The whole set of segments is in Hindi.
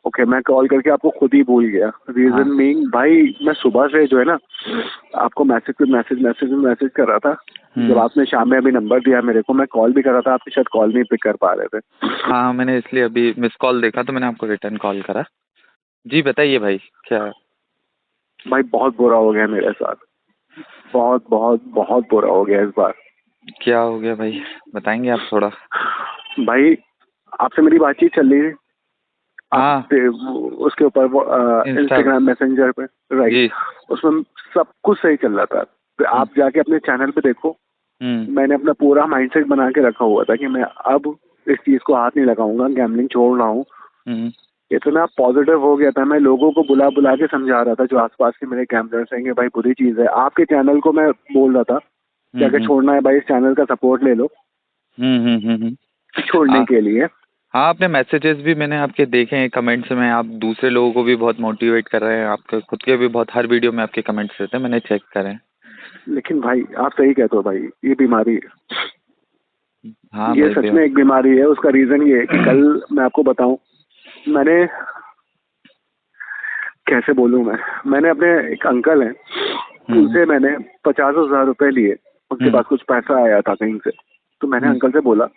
ओके, मैं कॉल करके आपको खुद ही भूल गया। रीजन मीइंग भाई, मैं सुबह से जो है ना आपको मैसेज पे मैसेज कर रहा था। जब आपने शाम में अभी नंबर दिया मेरे को, मैं कॉल भी कर रहा था, आपकी शायद कॉल नहीं पिक कर पा रहे थे। हाँ, मैंने इसलिए अभी मिस कॉल देखा तो मैंने आपको रिटर्न कॉल करा। जी बताइए भाई, क्या? भाई बहुत बुरा हो गया मेरे साथ, बहुत बहुत बहुत बुरा हो गया इस बार। क्या हो गया भाई, बताएंगे आप थोड़ा? भाई आपसे मेरी बातचीत चल रही है हाँ, आप उसके ऊपर इंस्टा। इंस्टाग्राम मैसेंजर पे, राइट। जी। उसमें सब कुछ सही चल रहा था। तो हम्म। आप जाके अपने चैनल पे देखो, हम्म। मैंने अपना पूरा माइंडसेट बना के रखा हुआ था कि मैं अब इस चीज को हाथ नहीं लगाऊंगा, गैम्बलिंग छोड़ रहा हूँ। हम्म। इतना पॉजिटिव हो गया था, मैं लोगों को बुला बुला के समझा रहा था जो आसपास के मेरे गैम्बलर्स हैं कि भाई बुरी चीज है। आपके चैनल को मैं बोल रहा था कि अगर हम्म। छोड़ना है भाई इस चैनल का सपोर्ट ले लो हम्म। हम्म। छोड़ने हाँ। के लिए। हाँ, अपने मैसेजेस भी मैंने आपके देखे हैं, कमेंट्स में आप दूसरे लोगों को भी बहुत मोटिवेट कर रहे हैं, आपके खुद के भी बहुत, हर वीडियो में आपके कमेंट्स रहते हैं, मैंने चेक करे हैं। लेकिन भाई आप सही कहते हो भाई, ये बीमारी है, हाँ ये भाई सच में एक बीमारी है। उसका रीजन ये है कि कल मैं आपको बताऊं, मैंने कैसे बोलूं मैंने अपने एक अंकल हैं, हम्म। उनसे मैंने 50,000 रुपए लिए। उनके हम्म। पास कुछ पैसा आया था कहीं से, तो मैंने हम्म। अंकल से बोला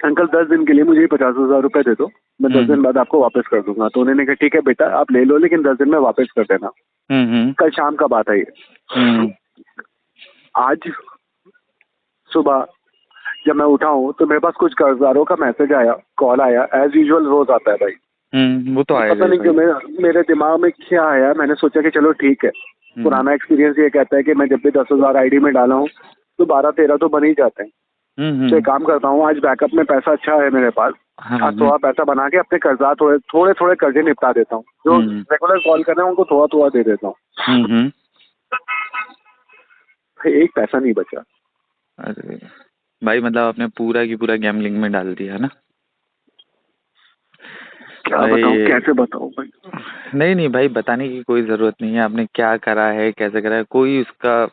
अंकल 10 दिन के लिए मुझे 50,000 रुपए दे दो, मैं दस हम्म। दिन बाद आपको वापस कर दूंगा। तो उन्होंने कहा ठीक है बेटा आप ले लो, लेकिन 10 दिन में वापस कर देना। हम्म। कल शाम का बात है ये। हम्म। आज सुबह जब मैं उठा हूँ तो मेरे पास कुछ कर्जदारों का मैसेज आया, कॉल आया, एज यूजुअल रोज आता है भाई। वो तो तो आएगा पता ही नहीं भाई। क्यों मेरे दिमाग में क्या आया, मैंने सोचा कि चलो ठीक है, हम्म। पुराना एक्सपीरियंस ये कहता है कि मैं जब भी 10,000 आईडी में डाला हूँ तो 12-13 तो बन ही जाते हैं। तो एक काम करता हूँ, आज बैकअप में पैसा अच्छा है मेरे पास, हाँ। आज थोड़ा पैसा बना के अपने कर्जा थोड़े थोड़े थोड़े कर्जे निपटा देता हूँ। जो रेगुलर कॉल कर रहे हैं उनको थोड़ा थोड़ा दे देता हूँ। हम्म। एक पैसा नहीं बचा। अरे भाई, मतलब आपने पूरा की पूरा गैमलिंग में डाल दिया है ना क्या बताऊँ, भाई? कैसे बताऊँ भाई। नहीं नहीं भाई, बताने की कोई जरूरत नहीं है, आपने क्या करा है, कैसे करा है, कोई उसका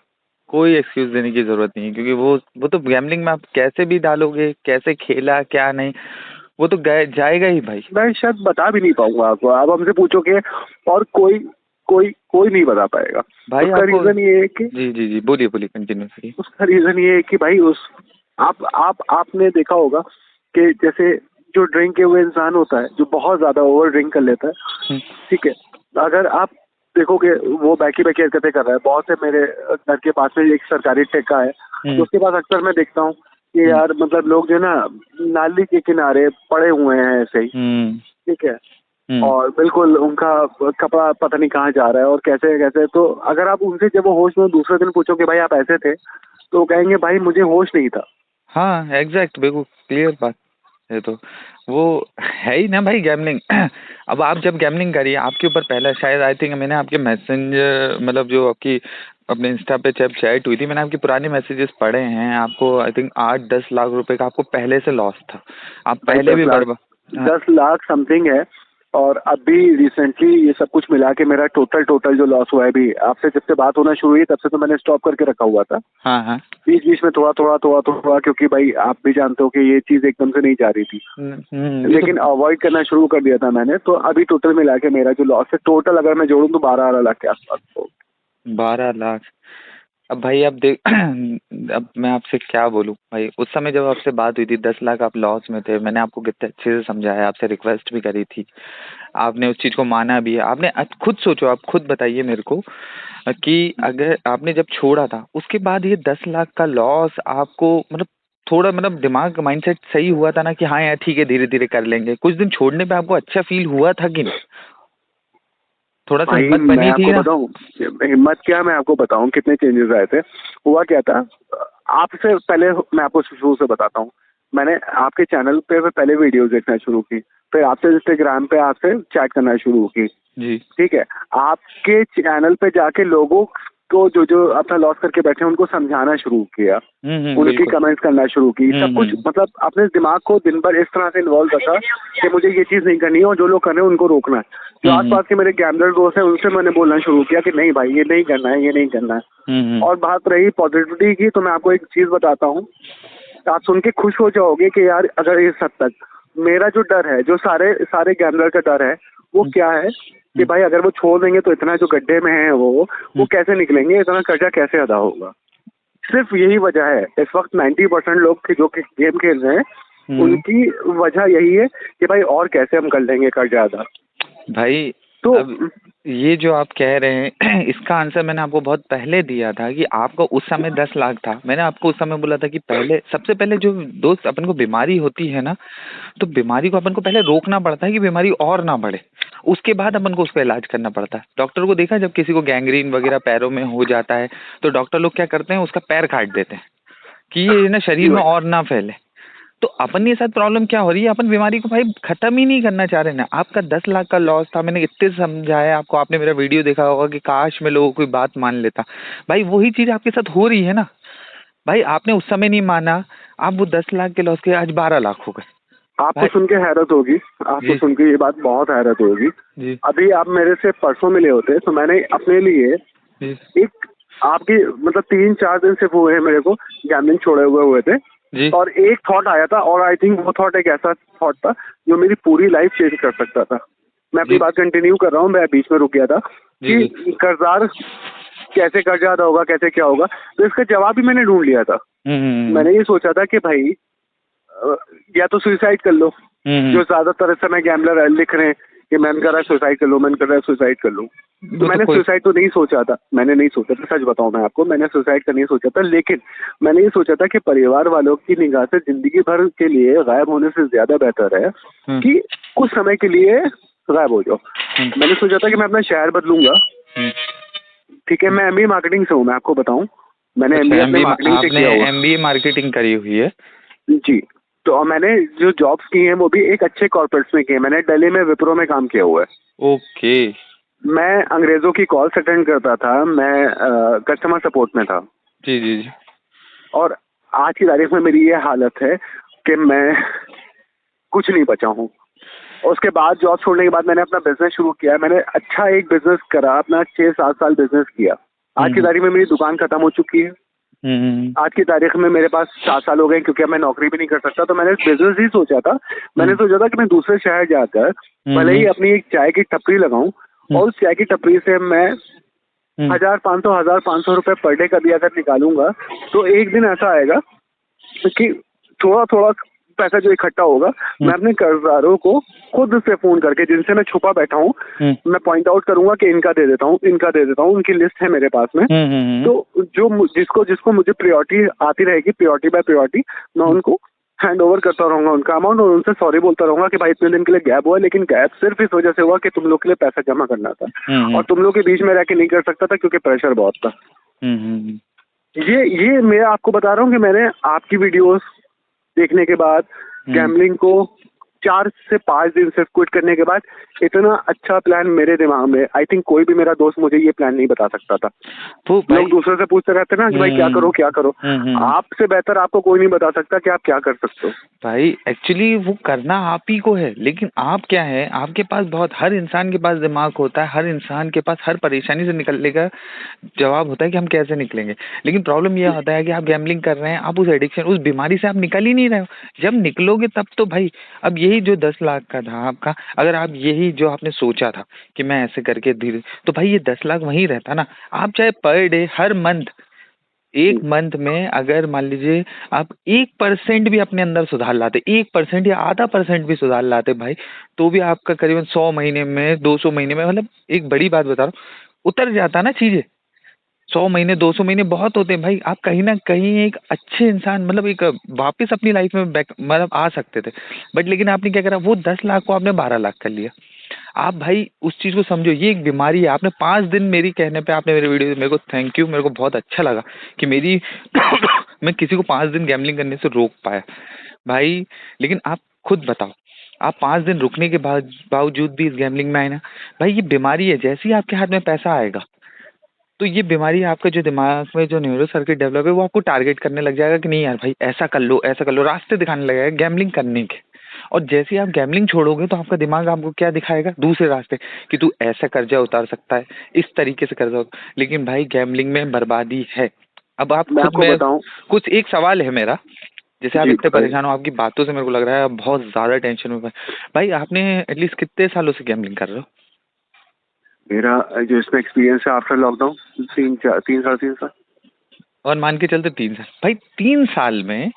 कोई एक्सक्यूज देने की जरूरत नहीं है, क्योंकि वो तो गैमलिंग में आप कैसे भी डालोगे, कैसे खेला क्या नहीं, वो तो जाएगा ही भाई। मैं शायद बता भी नहीं पाऊंगा आपको, आप हमसे पूछोगे और कोई कोई कोई नहीं बता पाएगा। भाई उसका आपको। रीजन ये है कि जी जी जी, बोलिए बोलिए, कंटिन्यू करिए। उसका रीजन ये है कि भाई उस आपने देखा होगा कि जैसे जो ड्रिंक किए हुए इंसान होता है, जो बहुत ज्यादा ओवर ड्रिंक कर लेता है, ठीक है, अगर आप देखोगे वो बैकी बैकी हरकतें कर रहा है। बहुत से मेरे घर के पास में एक सरकारी ठेका है, तो उसके पास अक्सर मैं देखता हूँ कि यार मतलब लोग जो ना नाली के किनारे पड़े हुए हैं ऐसे ही, ठीक है, और बिल्कुल उनका कपड़ा पता नहीं कहाँ जा रहा है और कैसे कैसे। तो अगर आप उनसे जब वो होश में दूसरे दिन पूछोगे भाई आप ऐसे थे, तो वो कहेंगे भाई मुझे होश नहीं था। हाँ एग्जैक्ट, बिल्कुल क्लियर बात है। तो वो है ही ना भाई गैमलिंग। अब आप जब गैमलिंग करिए, आपके ऊपर पहला शायद आई थिंक मैंने आपके मैसेंजर, मतलब जो आपकी अपने इंस्टा पे जब चैट हुई थी, मैंने आपके पुराने मैसेजेस पढ़े हैं। आपको आई थिंक 8-10 लाख रुपए का आपको पहले से लॉस था, आप भाई पहले दस भी लाख बर्बाद। 10 लाख समथिंग है। और अभी रिसेंटली ये सब कुछ मिला के मेरा टोटल जो लॉस हुआ है, अभी आपसे जब से बात होना शुरू हुई तब से तो मैंने स्टॉप करके रखा हुआ था। हाँ हाँ। बीच बीच में थोड़ा क्योंकि भाई आप भी जानते हो कि ये चीज एकदम से नहीं जा रही थी, ये तो लेकिन अवॉइड करना शुरू कर दिया था मैंने। तो अभी टोटल मिला के मेरा जो लॉस है, टोटल अगर मैं जोड़ूं तो 12-12 लाख के आसपास हो। 12 लाख। अब भाई आप देख, अब मैं आपसे क्या बोलूं भाई, उस समय जब आपसे बात हुई थी 10 लाख आप लॉस में थे, मैंने आपको कितने अच्छे से समझाया, आपसे रिक्वेस्ट भी करी थी, आपने उस चीज को माना भी है। आपने खुद सोचो, आप खुद बताइए मेरे को कि अगर आपने जब छोड़ा था उसके बाद ये 10 लाख का लॉस आपको, मतलब थोड़ा, मतलब दिमाग माइंडसेट सही हुआ था ना कि हाँ यार ठीक है धीरे धीरे कर लेंगे? कुछ दिन छोड़ने पे आपको अच्छा फील हुआ था कि नहीं? थोड़ा सा भाई हिम्मत मैं बनी थी आपको ना? बताऊं, हिम्मत क्या, मैं आपको बताऊं कितने चेंजेस आए थे। हुआ क्या था, आपसे पहले मैं आपको शुरू से बताता हूँ। मैंने आपके चैनल पे पहले वीडियोस देखना शुरू की, फिर आपसे इंस्टाग्राम पे आपसे चैट करना शुरू की, जी। ठीक है। आपके चैनल पे जाके लोगों को जो जो अपना लॉस करके बैठे हैं उनको समझाना शुरू किया, उनकी बिल्कुल। कमेंट्स करना शुरू की, सब कुछ मतलब अपने दिमाग को दिन भर इस तरह से इन्वॉल्व रखा कि मुझे ये चीज नहीं करनी है और जो लोग कर रहे हैं उनको रोकना है। जो आसपास के मेरे गैम्बलर दोस्त हैं उनसे मैंने बोलना शुरू किया कि नहीं भाई ये नहीं करना है, ये नहीं करना है। और बात रही पॉजिटिविटी की, तो मैं आपको एक चीज बताता हूँ, आप सुन के खुश हो जाओगे कि यार अगर इस हद तक मेरा जो डर है, जो सारे सारे गैम्बलर का डर है, वो क्या है कि भाई अगर वो छोड़ देंगे तो इतना जो गड्ढे में है वो कैसे निकलेंगे, इतना कर्जा कैसे अदा होगा। सिर्फ यही वजह है इस वक्त 90% लोग जो कि गेम खेल रहे हैं उनकी वजह यही है कि भाई और कैसे हम कर लेंगे कर्जा अदा। भाई तो अब ये जो आप कह रहे हैं इसका आंसर मैंने आपको बहुत पहले दिया था कि आपको उस समय 10 लाख था। मैंने आपको उस समय बोला था कि पहले सबसे पहले जो दोस्त अपन को बीमारी होती है ना, तो बीमारी को अपन को पहले रोकना पड़ता है कि बीमारी और ना बढ़े, उसके बाद अपन को उसका इलाज करना पड़ता है। डॉक्टर को देखा जब किसी को गैंग्रीन वगैरह पैरों में हो जाता है तो डॉक्टर लोग क्या करते हैं, उसका पैर काट देते हैं कि ये ना शरीर में और ना फैले। तो अपन के साथ प्रॉब्लम क्या हो रही है, अपन बीमारी को भाई खत्म ही नहीं करना चाह रहे ना। आपका 10 लाख का लॉस था, मैंने इतने समझाया आपको, आपने मेरा वीडियो देखा होगा कि काश मैं लोगों की बात मान लेता। भाई वही चीज आपके साथ हो रही है ना। भाई आपने उस समय नहीं माना, आप वो 10 लाख के लॉस के आज 12 लाख हो गए। आपको सुन के हैरत होगी, आपको सुन के ये बात बहुत हैरत होगी जी। अभी आप मेरे से परसों मिले होते तो मैंने अपने लिए एक आपकी मतलब 3-4 दिन से वो है मेरे को गैम्बलिंग छोड़े हुए थे जी। और एक थॉट आया था और आई थिंक वो थॉट एक ऐसा थॉट था जो मेरी पूरी लाइफ चेंज कर सकता था। मैं अपनी बात कंटिन्यू कर रहा हूँ, मैं बीच में रुक गया था कि कर्जदार कैसे कर्जा अदा होगा, कैसे क्या होगा। तो इसका जवाब भी मैंने ढूंढ लिया था। मैंने ये सोचा था कि भाई या तो सुसाइड कर लो, जो ज्यादातर इस समय गैम्बलर लिख रहे हैं कि मन कर रहा है सुसाइड कर लो, मन कर रहा है सुसाइड कर लो। तो मैंने सुसाइड तो नहीं सोचा था, मैंने नहीं सोचा था, सच बताऊं मैं आपको, मैंने सुसाइड का नहीं सोचा था। लेकिन मैंने ये सोचा था कि परिवार वालों की निगाह से जिंदगी भर के लिए गायब होने से ज्यादा बेहतर है कि कुछ समय के लिए गायब हो जाओ। मैंने सोचा था कि मैं अपना शहर बदलूंगा। ठीक है, मैं MBA मार्केटिंग से हूँ, मैं आपको बताऊं, मैंने MBA मार्केटिंग से किया हुआ। MBA मार्केटिंग करी हुई है जी। तो मैंने जो जॉब्स की हैं वो भी एक अच्छे कॉर्पोरेट्स में की है। मैंने दिल्ली में विप्रो में काम किया हुआ है। ओके। मैं अंग्रेजों की कॉल्स अटेंड करता था, मैं कस्टमर सपोर्ट में था। जी जी जी। और आज की तारीख में मेरी ये हालत है कि मैं कुछ नहीं बचा हूँ। उसके बाद जॉब छोड़ने के बाद मैंने अपना बिजनेस शुरू किया। मैंने अच्छा एक बिजनेस करा, अपना 6-7 साल बिजनेस किया। आज की तारीख में मेरी दुकान खत्म हो चुकी है। आज की तारीख में मेरे पास 4 साल हो गए क्योंकि अब मैं नौकरी भी नहीं कर सकता। तो मैंने बिजनेस ही सोचा था, मैंने सोचा था कि मैं दूसरे शहर जाकर भले ही अपनी एक चाय की टपरी लगाऊं और उस चाय की टपरी से मैं 1,500 रुपए पर डे का भी अगर निकालूंगा तो एक दिन ऐसा आएगा कि थोड़ा थोड़ा पैसा जो इकट्ठा होगा मैं अपने कर्जदारों को खुद से फोन करके, जिनसे मैं छुपा बैठा हूँ, मैं पॉइंट आउट करूंगा कि इनका दे देता हूँ, इनका दे देता हूँ। उनकी लिस्ट है मेरे पास में। तो जो जिसको जिसको मुझे प्रायोरिटी आती रहेगी, प्रायोरिटी बाय प्रायोरिटी, मैं उनको हैंड ओवर करता रहूंगा उनका अमाउंट और उनसे सॉरी बोलता रहूंगा कि भाई इतने दिन के लिए गैप हुआ, लेकिन गैप सिर्फ इस वजह से हुआ कि तुम लोग के लिए पैसा जमा करना था और तुम लोग के बीच में रह के नहीं कर सकता था क्योंकि प्रेशर बहुत था। ये मैं आपको बता रहा हूँ कि मैंने आपकी वीडियोस देखने के बाद गैम्बलिंग को 4 से 5 दिन से क्विट करने के बाद इतना अच्छा प्लान मेरे दिमाग में, आई थिंक कोई भी मेरा दोस्त मुझे ये प्लान नहीं बता सकता था। तो लोग दूसरे से पूछते रहते ना कि भाई क्या करो क्या करो। आपसे बेहतर आपको कोई नहीं बता सकता कि आप क्या कर सकते हो। भाई एक्चुअली वो करना आप ही को है, लेकिन आप क्या है, आपके पास बहुत, हर इंसान के पास दिमाग होता है, हर इंसान के पास हर परेशानी से निकलने का जवाब होता है कि हम कैसे निकलेंगे। लेकिन प्रॉब्लम यह होता है कि आप गैम्बलिंग कर रहे हैं, आप उस एडिक्शन, उस बीमारी से आप निकल ही नहीं रहे हो। जब निकलोगे तब तो भाई, अब यही जो 10 लाख का था आपका, अगर आप यही जो आपने सोचा था कि मैं ऐसे करके धीरे, तो भाई ये 10 लाख वहीं रहता ना। आप चाहे पर डे, हर मंथ, एक मंथ में अगर मान लीजिए आप 1% भी अपने अंदर सुधार लाते, 1% या आधा % भी सुधार लाते भाई, तो भी आपका करीबन 100 महीने में, 200 महीने में, मतलब एक बड़ी बात बता रहा हूँ, उतर जाता ना चीजें। 100 महीने, 200 महीने बहुत होते हैं भाई। आप कहीं ना कहीं एक अच्छे इंसान, मतलब एक वापस अपनी लाइफ में बैक, मतलब आ सकते थे। बट लेकिन आपने क्या करा, वो 10 लाख को आपने 12 लाख कर लिया। आप भाई उस चीज को समझो, ये एक बीमारी है। आपने 5 दिन मेरी कहने पे आपने मेरे वीडियो, मेरे को थैंक यू, मेरे को बहुत अच्छा लगा कि मेरी मैं किसी को 5 दिन गैम्बलिंग करने से रोक पाया भाई। लेकिन आप खुद बताओ, आप 5 दिन रुकने के बावजूद भी इस गैम्बलिंग में आए ना भाई। ये बीमारी है, जैसे ही आपके हाथ में पैसा आएगा तो ये बीमारी, आपका जो दिमाग में जो न्यूरो सर्किट डेवलप है वो आपको टारगेट करने लग जाएगा कि नहीं यार भाई ऐसा कर लो, ऐसा कर लो, रास्ते दिखाने लगेगा गैम्बलिंग करने के। और जैसे ही आप गैम्बलिंग छोड़ोगे तो आपका दिमाग आपको क्या दिखाएगा, दूसरे रास्ते, कि तू ऐसा कर्जा उतार सकता है, इस तरीके से कर्जा। लेकिन भाई गैम्बलिंग में बर्बादी है। अब आप मैं आपको बताऊं, कुछ एक सवाल है मेरा जैसे आप जी इतने भाई। परेशान हो, आपकी बातों से मेरे को लग रहा है आप बहुत ज्यादा टेंशन में। भाई आपने एटलीस्ट कितने सालों से गैम्बलिंग कर रहे हो? मेरा जो इसमें एक्सपीरियंस है आफ्टर लॉकडाउन 3 साढ़े 3 साल। और मान के चलते 3 साल। भाई 3 साल में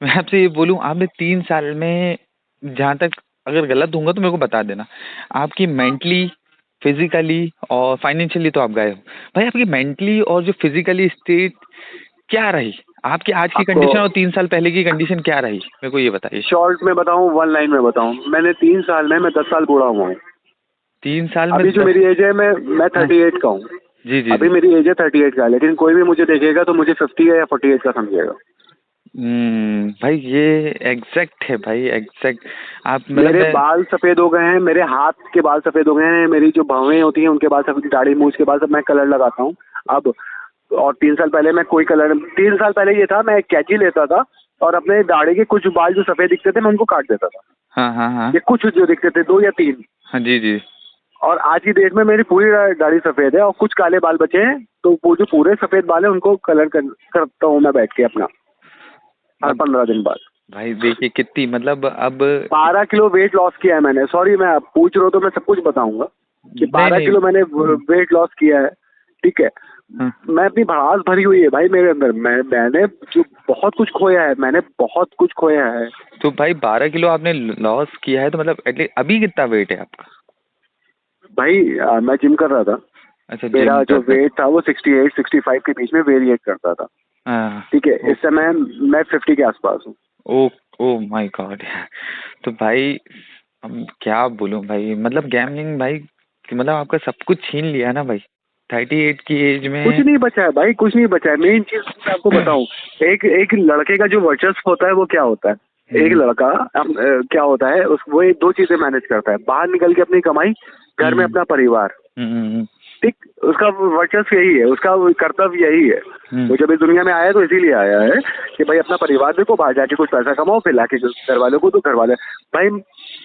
मैं आपसे ये बोलूं, आपने 3 साल में, जहां तक अगर गलत दूंगा तो मेरे को बता देना, आपकी मेंटली, फिजिकली और फाइनेंशियली तो आप गए हो, भाई आपकी मेंटली और जो फिजिकली स्टेट क्या रही? आपकी आज की आपको कंडीशन और 3 साल पहले की कंडीशन क्या रही, मेरे को ये बताइए। शॉर्ट में बताऊं, वन लाइन में बताऊं, मैंने 3 साल में मैं 10 साल बूढ़ा हुआ हूँ। 3 साल में अभी जो 10? मेरी एज है, मैं हाँ, 38 का हूँ। जी जी अभी जी। मेरी एज है 38 का, लेकिन कोई भी मुझे देखेगा तो मुझे 50 या 48 का समझेगा। भाई ये एग्जैक्ट है भाई, एग्जैक्ट। आप मतलब मेरे मैं, बाल सफेद हो गए हैं, मेरे हाथ के बाल सफेद हो गए हैं, मेरी जो भवें होती हैं उनके बाल सफेद, दाढ़ी मूछ के बाल सब मैं कलर लगाता हूँ अब। और 3 साल पहले मैं कोई कलर, 3 साल पहले ये था, मैं एक कैंची लेता था और अपने दाढ़ी के कुछ बाल जो सफेद दिखते थे मैं उनको काट देता था। हाँ हाँ हाँ ये कुछ जो दिखते थे, 2 या 3। हाँ, जी जी। और आज की डेट में मेरी पूरी दाढ़ी सफेद है और कुछ काले बाल बचे हैं, तो वो जो पूरे सफेद बाल है उनको कलर करता हूँ मैं बैठ के अपना, हर अब 15 दिन बाद। भाई देखिए कितनी, मतलब अब 12 किलो वेट लॉस किया है मैंने। सॉरी, मैं आप पूछ रहे हो तो मैं सब कुछ बताऊंगा कि नहीं 12 किलो मैंने नहीं। वेट लॉस किया है। ठीक है। हाँ, मैं अपनी भड़ास भरी हुई है भाई मेरे अंदर। मैंने जो बहुत कुछ खोया है, मैंने बहुत कुछ खोया है तो भाई 12 किलो आपने लॉस किया है, तो मतलब एटलीस्ट अभी कितना वेट है आपका? भाई। मैं जिम कर रहा था। अच्छा, मेरा जिम जो करते वेट था वो 68-65 के बीच में वेरिएट करता था। हाँ। ठीक है। ओ, इस समय मैं 50 के आसपास हूँ। ओ, ओ माय गॉड। तो भाई अब क्या बोलूं भाई, मतलब गैमलिंग भाई, कि मतलब आपका सब कुछ छीन लिया ना भाई, 38 की एज कुछ में। नहीं बचा है भाई, कुछ नहीं बचा है। मेन चीज मैं आपको बताऊं, एक एक लड़के का जो वर्चस्व होता है वो क्या होता है। एक हम्म लड़का क्या होता है, वो ये 2 चीजें मैनेज करता है, बाहर निकल के अपनी कमाई, घर में हम्म अपना परिवार। हम्म ठीक। उसका वर्चस्व यही है, उसका कर्तव्य यही है। हम्म वो जब इस दुनिया में आया तो इसीलिए आया है कि भाई अपना परिवार देखो, बाहर जाके कुछ पैसा कमाओ, फिर लाके घर वालों को, तो घर वाले भाई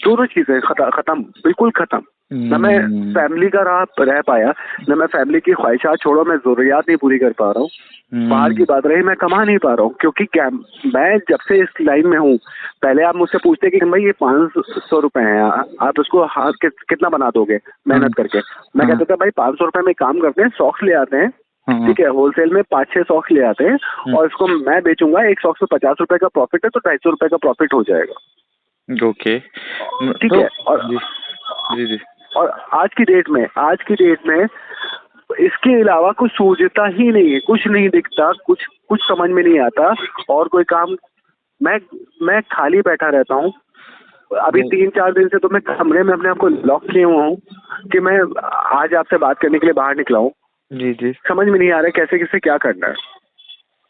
दोनों चीजें खत्म, बिल्कुल खत्म। न मैं हम्म फैमिली का रह पाया, न मैं फैमिली की ख्वाहिशात, छोड़ो मैं जरूरियात नहीं पूरी कर पा रहा हूँ। बाहर की हम्म बात रही, मैं कमा नहीं पा रहा हूँ क्योंकि क्या, मैं जब से इस लाइन में हूँ, पहले आप मुझसे पूछते कि भाई ये 500 रुपए हैं, आप इसको हाथ कितना बना दोगे मेहनत करके। मैं हाँ कहता था भाई 500 रुपए में काम करते हैं, सॉक्स ले आते हैं। हाँ ठीक है। होलसेल में 5-6 सॉक्स ले आते हैं और इसको मैं बेचूंगा, एक सॉक्स में 50 रुपए का प्रॉफिट है, तो 250 रुपए का प्रॉफिट हो जाएगा। ओके। ठीक तो है। जी जी जी। और आज की डेट में इसके अलावा कुछ सूझता ही नहीं है, कुछ नहीं दिखता, कुछ कुछ समझ में नहीं आता और कोई काम। मैं मैं खाली बैठा रहता हूँ। अभी भाई 3-4 दिन से तो मैं कमरे में अपने आप को लॉक किए हुआ हूँ कि मैं आज आपसे बात करने के लिए बाहर निकला हूँ। जी जी। समझ में नहीं आ रहा है कैसे किसे क्या करना है।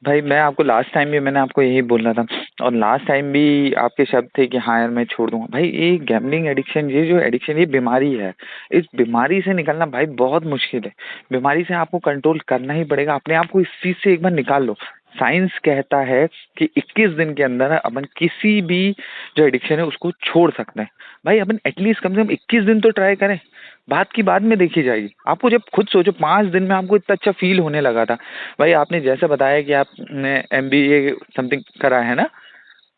भाई मैं आपको लास्ट टाइम भी मैंने आपको यही बोलना था, और लास्ट टाइम भी आपके शब्द थे कि हाँ यार मैं छोड़ दूंगा। भाई ये गैम्बलिंग एडिक्शन, ये जो एडिक्शन, ये बीमारी है। इस बीमारी से निकलना भाई बहुत मुश्किल है। बीमारी से आपको कंट्रोल करना ही पड़ेगा, अपने आप को इस चीज से एक बार निकाल लो। साइंस कहता है कि 21 दिन के अंदर अपन किसी भी जो एडिक्शन है उसको छोड़ सकते हैं। भाई अपन एटलीस्ट कम से कम 21 दिन तो ट्राई करें, बात की बाद में देखी जाएगी। आपको जब खुद सोचो 5 दिन में आपको इतना अच्छा फील होने लगा था। भाई आपने जैसे बताया कि आपने MBA समथिंग करा है ना?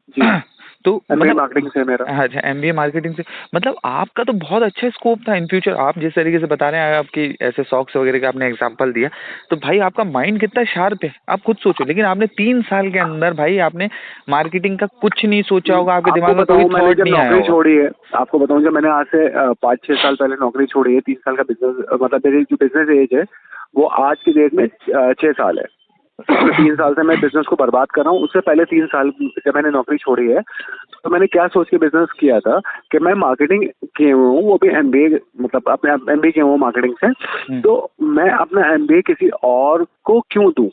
जी। तो एमबीए मतलब, मार्केटिंग से मेरा। अच्छा MBA मार्केटिंग से, मतलब आपका तो बहुत अच्छा स्कोप था इन फ्यूचर। आप जिस तरीके से बता रहे हैं, आपकी ऐसे सॉक्स वगैरह का आपने एग्जांपल दिया, तो भाई आपका माइंड कितना शार्प है, आप खुद सोचो। लेकिन आपने 3 साल के अंदर भाई आपने मार्केटिंग का कुछ नहीं सोचा होगा, आपके आपको दिमाग में कोई बताऊं, मैंने थॉट जब नहीं आया नौकरी होगा। छोड़ी है, आपको बताऊं जब मैंने आज से 5-6 साल पहले नौकरी छोड़ी है, 3 साल का बिजनेस, मतलब मेरी जो बिजनेस एज है वो आज की डेट में 6 साल है। उसमें 3 साल से मैं बिजनेस को बर्बाद कर रहा हूँ। उससे पहले 3 साल जब मैंने नौकरी छोड़ी है तो मैंने क्या सोच के बिजनेस किया था कि मैं मार्केटिंग किए हुए हूँ, वो भी एमबीए, मतलब अपने एमबीए किए हुए हूँ मार्केटिंग से। तो मैं अपना एमबीए किसी और को क्यों दूं।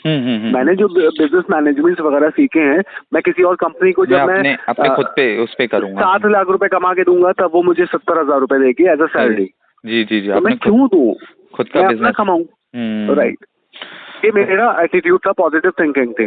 हम्म। मैंने जो बिजनेस मैनेजमेंट वगैरह सीखे हैं, मैं किसी और कंपनी को मैं जब मैं अपने अपने खुद पे उस पे करूंगा। 7 लाख रुपए कमा के दूंगा तब वो मुझे 70,000 रुपए देगी एज अ अरे सैलरी। जी जी जी, तो मैं आपने खुद क्यों दूं, खुद का मैं अपना बिजनेस। कमाऊं। हम्म। राइट। ये मेरा एटीट्यूड था, पॉजिटिव थिंकिंग थी।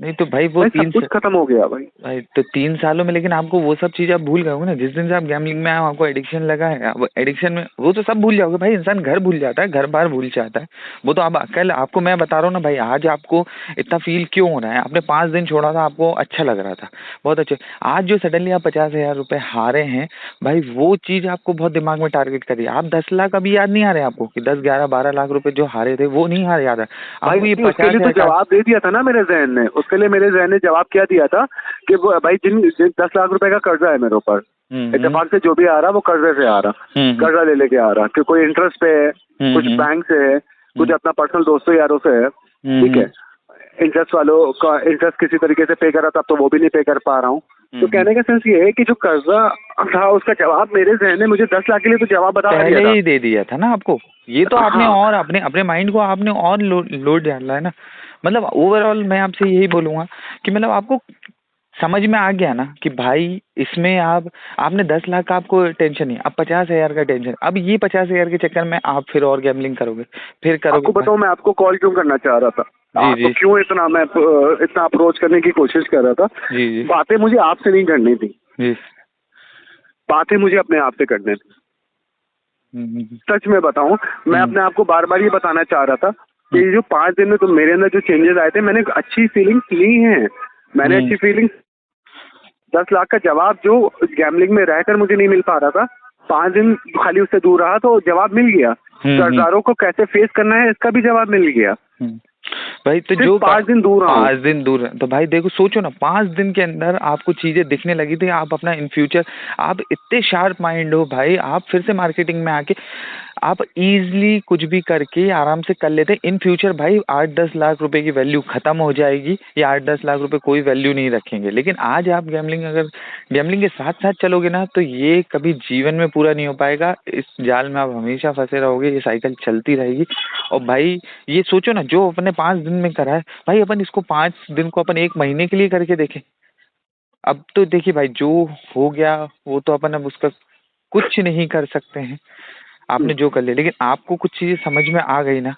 नहीं तो भाई वो सब कुछ खत्म हो गया भाई। भाई तो 3 सालों में, लेकिन आपको वो सब चीज आप भूल गए होंगे ना। जिस दिन से आप गैम्बलिंग में आए हो, आपको एडिक्शन लगा है, आप एडिक्शन में वो तो सब भूल जाओगे भाई। इंसान घर भूल जाता है, घर बार भूल जाता है। वो तो अब कल आपको मैं बता रहा हूँ ना भाई, आज आपको इतना फील क्यों हो रहा है। आपने 5 दिन छोड़ा था, आपको अच्छा लग रहा था, बहुत अच्छे। आज जो सडनली आप 50,000 रुपए हारे हैं भाई, वो चीज आपको बहुत दिमाग में टारगेट करी। आप 10 लाख अभी याद नहीं आ रहे आपको कि 10, 11, 12 लाख रुपए जो हारे थे वो नहीं हारे याद है आपको। ये भाई उसके लिए तो 50,000 जवाब दे दिया था ना मेरे जहन ने, उसके लिए मेरे जहन ने जवाब क्या दिया था कि वो भाई जिन 10 लाख रुपए का कर्जा है मेरे ऊपर, इत्तेफाक से जो भी आ रहा वो कर्जे से आ रहा, कर्जा ले लेके आ रहा, कि कोई इंटरेस्ट पे है, कुछ बैंक से है, कुछ अपना पर्सनल दोस्तों यारों से है, ठीक है। इंटरेस्ट वालों का इंटरेस्ट किसी तरीके से पे करा था, तो वो भी नहीं पे कर पा रहा हूँ। तो कहने का सेंस ये है कि जो कर्जा था उसका जवाब मेरे जहन ने मुझे 10 लाख के लिए तो जवाब बता दिया था, पहले ही दे दिया था ना आपको। ये तो आपने और अपने अपने माइंड को आपने और लोड डाला है ना। मतलब ओवरऑल मैं आपसे यही बोलूंगा कि मतलब आपको समझ में आ गया ना कि भाई इसमें आपने 10 लाख का आपको टेंशन नहीं, अब 50,000 का टेंशन। अब ये 50,000 के चक्कर में आप फिर और गैम्बलिंग करोगे, फिर करोगे। आपको बताऊं मैं आपको कॉल क्यों करना चाह रहा था, आपको क्यों मैं इतना अप्रोच करने की कोशिश कर रहा था। जी बातें मुझे आपसे नहीं करनी थी जी, बातें मुझे अपने आप से करनी थी। सच में बताऊं, मैं अपने आप को बार बार ये बताना चाह रहा था कि जो 5 दिन में तो मेरे अंदर जो चेंजेस आए थे, मैंने अच्छी फीलिंग्स ली हैं, मैंने अच्छी फीलिंग्स। 10 लाख का जवाब जो गैम्बलिंग में रहकर मुझे नहीं मिल पा रहा था, 5 दिन खाली उससे दूर रहा तो जवाब मिल गया। कर्जदारों को कैसे फेस करना है इसका भी जवाब मिल गया भाई। तो जो 5 दिन दूर रहा, 5 दिन दूर तो भाई देखो, सोचो ना, 5 दिन के अंदर आपको चीजें दिखने लगी थी। आप अपना इन फ्यूचर, आप इतने शार्प माइंड हो भाई, आप फिर से मार्केटिंग में आके आप इजीली कुछ भी करके आराम से कर लेते। इन फ्यूचर भाई 8-10 लाख रुपए की वैल्यू खत्म हो जाएगी, या 8-10 लाख रुपए कोई वैल्यू नहीं रखेंगे। लेकिन आज आप अगर गैम्बलिंग के साथ साथ चलोगे ना, तो ये कभी जीवन में पूरा नहीं हो पाएगा। इस जाल में आप हमेशा फंसे रहोगे, ये साइकिल चलती रहेगी। और भाई ये सोचो ना, जो अपने 5 दिन में करा है भाई, अपन इसको 5 दिन को अपन 1 महीने के लिए करके देखें। अब तो देखिए भाई, जो हो गया वो तो अपन अब उसका कुछ नहीं कर सकते हैं। आपने जो कर लिया, लेकिन आपको कुछ चीजें समझ में आ गई ना।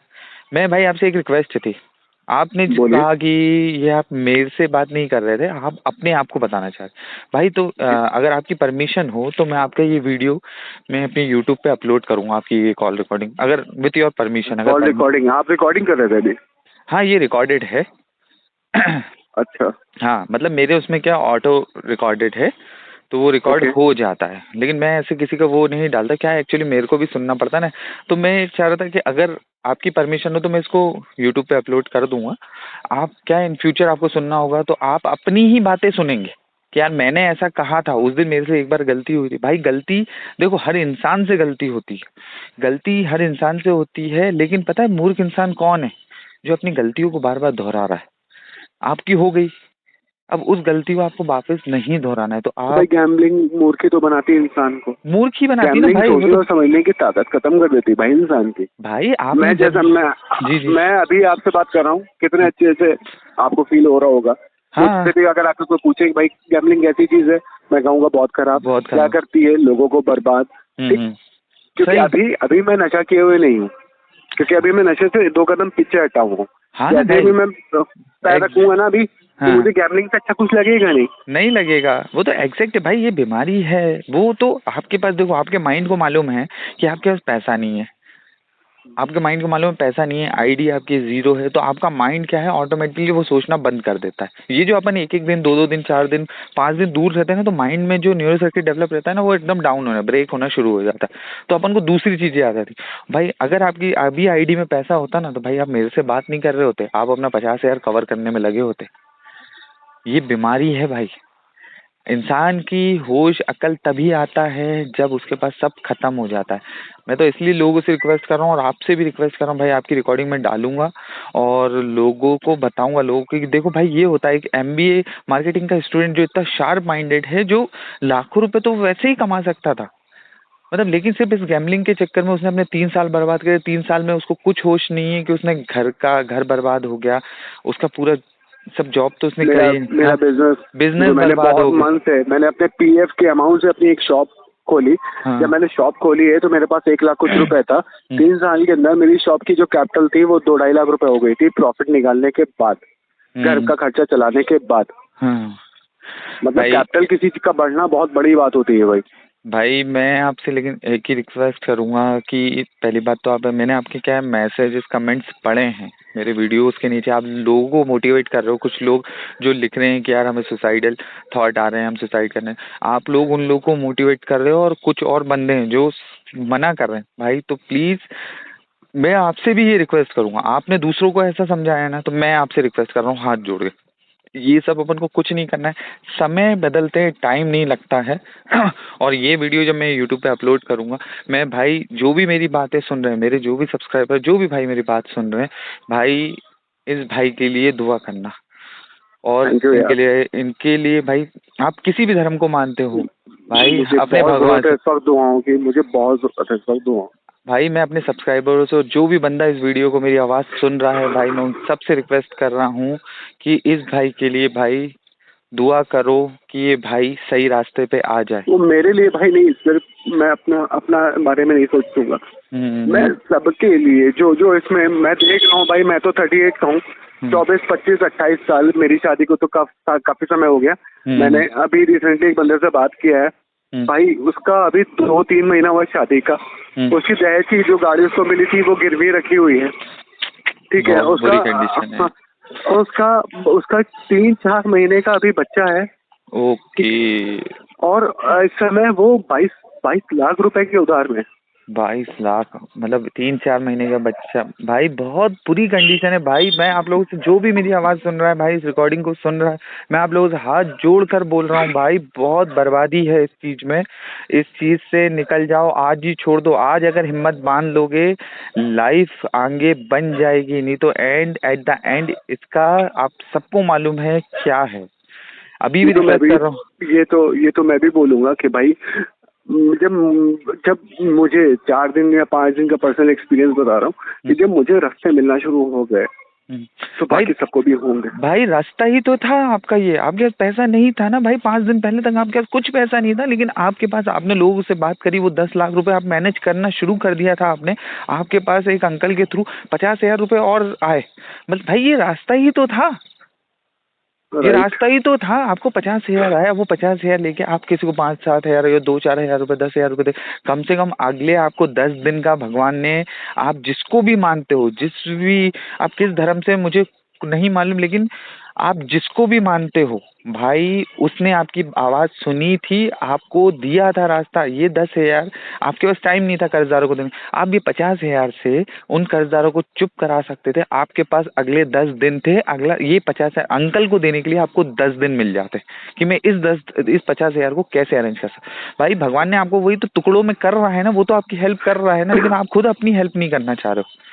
मैं भाई आपसे एक रिक्वेस्ट थी, आपने कहा कि ये आप मेरे से बात नहीं कर रहे थे, आप अपने आप को बताना चाह रहे भाई। तो अगर आपकी परमिशन हो तो मैं आपका ये वीडियो मैं अपने यूट्यूब पे अपलोड करूंगा, आपकी ये कॉल रिकॉर्डिंग, अगर विथ योर परमिशन। अगर कॉल रिकॉर्डिंग आप रिकॉर्डिंग कर रहे थे अभी? हाँ, ये रिकॉर्डेड है। अच्छा, हाँ, मतलब मेरे उसमें क्या ऑटो रिकॉर्डेड है, तो वो रिकॉर्ड हो जाता है। लेकिन मैं ऐसे किसी का वो नहीं डालता, क्या एक्चुअली मेरे को भी सुनना पड़ता है ना। तो मैं चाह रहा था कि अगर आपकी परमिशन हो तो मैं इसको यूट्यूब पे अपलोड कर दूंगा। आप क्या इन फ्यूचर आपको सुनना होगा तो आप अपनी ही बातें सुनेंगे कि यार मैंने ऐसा कहा था उस दिन, मेरे से एक बार गलती हुई थी। भाई गलती देखो, हर इंसान से गलती होती है, गलती हर इंसान से होती है। लेकिन पता है मूर्ख इंसान कौन है? जो अपनी गलतियों को बार बार दोहरा रहा है। आपकी हो गई, अब उस गलती को आपको वापस नहीं दोहराना है। तो आप भाई गैम्बलिंग मूर्ख ही तो बनाती है इंसान को, मूर्ख ही बनाती है ना भाई। सोचने और समझने की ताकत खत्म कर देती है भाई इंसान की। भाई आप मैं जैसा मैं अभी आपसे बात कर रहा हूँ, कितने अच्छे से आपको फील हो रहा होगा। मुझसे भी अगर आपको कोई पूछे कि भाई गैम्बलिंग कैसी चीज है, मैं कहूँगा बहुत खराब, क्या करती है लोगों को बर्बाद। क्योंकि अभी मैं नशा किए हुए नहीं हूँ, क्योंकि अभी मैं नशे से 2 कदम पीछे हटा हूँ। जैसे भी मैं पैर रखूंगा ना अभी, तो मुझे गैम्बलिंग से अच्छा कुछ लगेगा नहीं लगेगा। वो तो एग्जैक्ट है भाई, ये बीमारी है। वो तो आपके पास देखो, आपके माइंड को मालूम है कि आपके पास पैसा नहीं है, आपके माइंड को मालूम है पैसा नहीं है, आईडी आपकी 0 है, तो आपका माइंड क्या है, ऑटोमेटिकली वो सोचना बंद कर देता है। ये जो अपन एक एक दिन 2-2 दिन 4 दिन 5 दिन दूर रहते हैं ना, तो माइंड में जो न्यूरो सर्किट डेवलप रहता है ना, वो एकदम डाउन होना, ब्रेक होना शुरू हो जाता है। तो अपन को दूसरी चीजें आ जाती। भाई अगर आपकी अभी आईडी में पैसा होता ना, तो भाई आप मेरे से बात नहीं कर रहे होते, आप अपना 50,000 कवर करने में लगे होते। ये बीमारी है भाई। इंसान की होश अकल तभी आता है जब उसके पास सब खत्म हो जाता है। मैं तो इसलिए लोगों से रिक्वेस्ट कर रहा हूँ, और आपसे भी रिक्वेस्ट कर रहा हूँ भाई, आपकी रिकॉर्डिंग में डालूंगा और लोगों को बताऊंगा, लोगों को कि देखो भाई ये होता है, एक एमबीए मार्केटिंग का स्टूडेंट जो इतना शार्प माइंडेड है, जो लाखों रुपए तो वैसे ही कमा सकता था, मतलब, लेकिन सिर्फ इस गैम्बलिंग के चक्कर में उसने अपने 3 साल बर्बाद करे। 3 साल में उसको कुछ होश नहीं है कि उसने घर बर्बाद हो गया, उसका पूरा सब जॉब तो उसने करी, मेरा बिजनेस मैंने बर्बाद हो बहुत मन से मैंने अपने पीएफ के अमाउंट से अपनी एक शॉप खोली। जब मैंने शॉप खोली है तो मेरे पास 1 लाख कुछ रुपए था। 3 साल के अंदर मेरी शॉप की जो कैपिटल थी वो 2-2.5 लाख रुपए हो गई थी प्रॉफिट निकालने के बाद। घर का खर्चा चलाने के बाद। हाँ मतलब भाई, कैपिटल किसी चीज का बढ़ना बहुत बड़ी बात होती है भाई। भाई मैं आपसे लेकिन एक ही रिक्वेस्ट करूंगा कि पहली बात तो आप, मैंने आपके क्या मैसेजेस कमेंट्स पढ़े हैं मेरे वीडियोस के नीचे, आप लोगों को मोटिवेट कर रहे हो। कुछ लोग जो लिख रहे हैं कि यार हमें सुसाइडल थॉट आ रहे हैं, हम सुसाइड करने, आप लोग उन लोगों को मोटिवेट कर रहे हो, और कुछ और बंदे हैं जो मना कर रहे हैं। भाई तो प्लीज मैं आपसे भी ये रिक्वेस्ट करूंगा, आपने दूसरों को ऐसा समझाया ना, तो मैं आपसे रिक्वेस्ट कर रहा हूँ हाथ जोड़ के, ये सब अपन को कुछ नहीं करना है। समय बदलते टाइम नहीं लगता है। और ये वीडियो जब मैं यूट्यूब पे अपलोड करूंगा, मैं भाई जो भी मेरी बातें सुन रहे हैं, मेरे जो भी सब्सक्राइबर, जो भी भाई मेरी बात सुन रहे हैं, भाई इस भाई के लिए दुआ करना। और थैंक यू यार। इनके लिए भाई, आप किसी भी धर्म को मानते हो भाई, मुझे अपने बहुत भगवान जरूरत है से। इस वक्त दुआओं की, मुझे बहुत जरूरत है इस वक्त दुआओं। भाई मैं अपने सब्सक्राइबरों से, और जो भी बंदा इस वीडियो को, मेरी आवाज़ सुन रहा है भाई, मैं उन सबसे रिक्वेस्ट कर रहा हूँ कि इस भाई के लिए भाई दुआ करो कि ये भाई सही रास्ते पे आ जाए। वो मेरे लिए भाई नहीं, सिर्फ मैं अपना अपना बारे में नहीं सोचूंगा, मैं सबके लिए जो जो इसमें मैं देख रहा हूँ भाई। मैं तो 38 का हूँ, 24, 25, 28 साल, मेरी शादी को तो काफी समय हो गया। मैंने अभी रिसेंटली एक बंदे से बात किया है भाई, उसका अभी 2-3 महीना हुआ शादी का। उसकी दहेज की जो गाड़ी उसको मिली थी वो गिरवी रखी हुई है, ठीक है। बहुत बुरी कंडीशन है। उसका उसका 3-4 महीने का अभी बच्चा है, ओके। और इस समय वो 22 लाख रुपए के उधार में। 22 लाख, मतलब 3-4 महीने का बच्चा। भाई बहुत बुरी कंडीशन है भाई। मैं आप लोगों से, जो भी मेरी आवाज़ सुन रहा है भाई, इस रिकॉर्डिंग को सुन रहा है, मैं आप लोगों से हाथ जोड़ कर बोल रहा हूँ भाई, बहुत बर्बादी है इस चीज़ में। इस चीज़ से निकल जाओ, आज ही छोड़ दो। आज अगर हिम्मत बांध लोगे, लाइफ आगे बन जाएगी, नहीं तो एट द एंड इसका आप सबको मालूम है क्या है। अभी भी रिक्वेस्ट कर रहा हूँ। ये तो मैं भी बोलूंगा कि भाई, जब जब मुझे 4 दिन या 5 दिन का पर्सनल एक्सपीरियंस बता रहा हूँ कि जब मुझे रास्ते मिलना शुरू हो गए तो भाई, बाकी सबको भी होंगे। भाई रास्ता ही तो था आपका ये, आपके पास पैसा नहीं था ना भाई। 5 दिन पहले तक आपके पास कुछ पैसा नहीं था, लेकिन आपके पास, आपने लोगों से बात करी, वो 10 लाख रुपए आप मैनेज करना शुरू कर दिया था आपने। आपके पास एक अंकल के थ्रू 50,000 रुपए और आए। मतलब भाई ये रास्ता ही तो था, ये राइट। रास्ता ही तो था। आपको 50,000 आया, वो 50,000 लेके आप किसी को 5-7 हजार या 2-4 हजार रुपए, 10,000 रुपए दे, कम से कम अगले आपको 10 दिन का भगवान ने, आप जिसको भी मानते हो, जिस भी, आप किस धर्म से मुझे नहीं मालूम, लेकिन आप जिसको भी मानते हो भाई, उसने आपकी आवाज़ सुनी थी, आपको दिया था रास्ता। ये 10,000 आपके पास टाइम नहीं था कर्जदारों को देने, आप ये 50,000 से उन कर्जदारों को चुप करा सकते थे। आपके पास अगले 10 दिन थे, अगला ये 50,000 अंकल को देने के लिए आपको 10 दिन मिल जाते कि मैं इस 50,000 को कैसे अरेंज कर सकता। भाई भगवान ने आपको वही तो टुकड़ों में कर रहा है ना, वो तो आपकी हेल्प कर रहा है ना, लेकिन आप खुद अपनी हेल्प नहीं करना चाह रहे हो।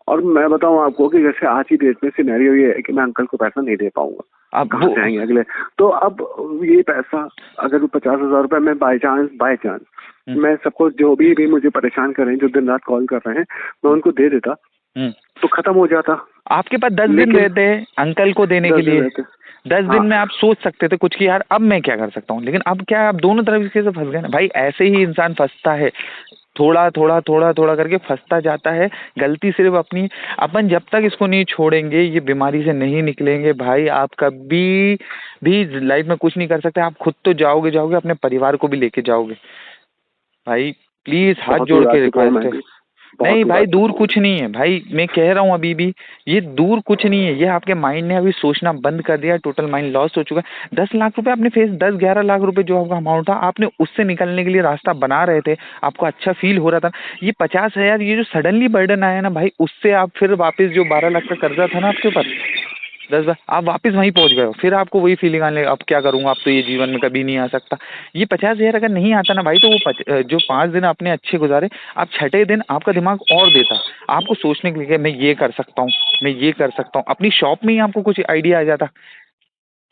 और मैं बताऊं आपको कि जैसे आज की डेट में सिनेरियो ये है कि मैं अंकल को पैसा नहीं दे पाऊंगा, अब कहाँ से आएंगे अगले। तो अब ये पैसा, अगर 50,000 रुपए में बाय चांस मैं सबको, जो भी मुझे परेशान कर रहे हैं, जो दिन रात कॉल कर रहे हैं, मैं उनको दे देता तो खत्म हो जाता। आपके पास 10 दिन रहते अंकल को देने के लिए। 10 दिन में आप सोच सकते थे कुछ कि यार अब मैं क्या कर सकता हूँ, लेकिन अब क्या, आप दोनों तरफ से फंस गए ना भाई। ऐसे ही इंसान फंसता है, थोड़ा थोड़ा थोड़ा थोड़ा करके फंसता जाता है। गलती सिर्फ अपनी, अपन जब तक इसको नहीं छोड़ेंगे, ये बीमारी से नहीं निकलेंगे भाई, आप कभी भी लाइफ में कुछ नहीं कर सकते। आप खुद तो जाओगे, अपने परिवार को भी लेके जाओगे। भाई प्लीज हाथ बहुत जोड़ दूर आ के चुका हूँ रिक्वेस्ट मैं है। भी, बहुत नहीं दूर आ भाई, दूर चुका हूँ। कुछ नहीं है भाई, मैं कह रहा हूँ अभी भी, ये दूर कुछ नहीं है। ये आपके माइंड ने अभी सोचना बंद कर दिया, टोटल माइंड लॉस हो चुका है। 10 लाख रुपए आपने फेस, 10-11 लाख रुपए जो आपका अमाउंट था, आपने उससे निकलने के लिए रास्ता बना रहे थे, आपको अच्छा फील हो रहा था। ये 50,000, ये जो सडनली बर्डन आया ना भाई, उससे आप फिर वापस जो 12 लाख का कर्जा था ना आपके ऊपर, 10 बार आप वापस वहीं पहुंच गए हो। फिर आपको वही फीलिंग आने लगी, अब क्या करूंगा, अब तो ये जीवन में कभी नहीं आ सकता। ये 50,000 अगर नहीं आता ना भाई, तो वो जो 5 दिन आपने अच्छे गुजारे, आप छठे दिन आपका दिमाग और देता आपको सोचने के लिए कि मैं ये कर सकता हूँ, मैं ये कर सकता हूँ। अपनी शॉप में ही आपको कुछ आइडिया आ जाता,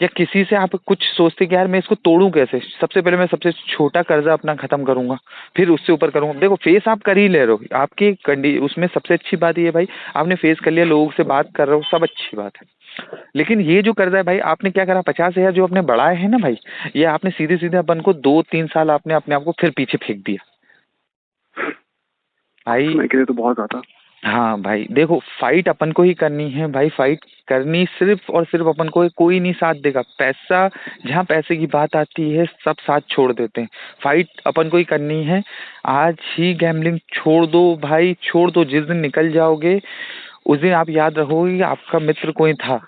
या किसी से आप कुछ सोचते कि यार मैं इसको तोड़ूं कैसे। सबसे पहले मैं सबसे छोटा कर्जा अपना खत्म करूंगा, फिर उससे ऊपर करूंगा। देखो फेस आप कर ही ले रहे हो, आपकी उसमें सबसे अच्छी बात ये है भाई, आपने फेस कर लिया, लोगों से बात कर रहे हो, सब अच्छी बात है। लेकिन ये जो कर्जा है भाई, आपने क्या करा, 50,000 जो आपने बढ़ाए हैं ना भाई, ये आपने सीधे सीधे अपन को 2-3 साल आपने अपने आप को फिर पीछे फेंक दिया भाई। समय के लिए तो बहुत ज्यादा। हाँ भाई देखो, फाइट अपन को ही करनी है भाई, फाइट करनी सिर्फ और सिर्फ अपन को है, कोई नहीं साथ देगा। पैसा, जहाँ पैसे की बात आती है सब साथ छोड़ देते हैं। फाइट अपन को ही करनी है। आज ही गैम्बलिंग छोड़ दो भाई, छोड़ दो। जिस दिन निकल जाओगे उस दिन आप याद रखोगे कि आपका मित्र कोई था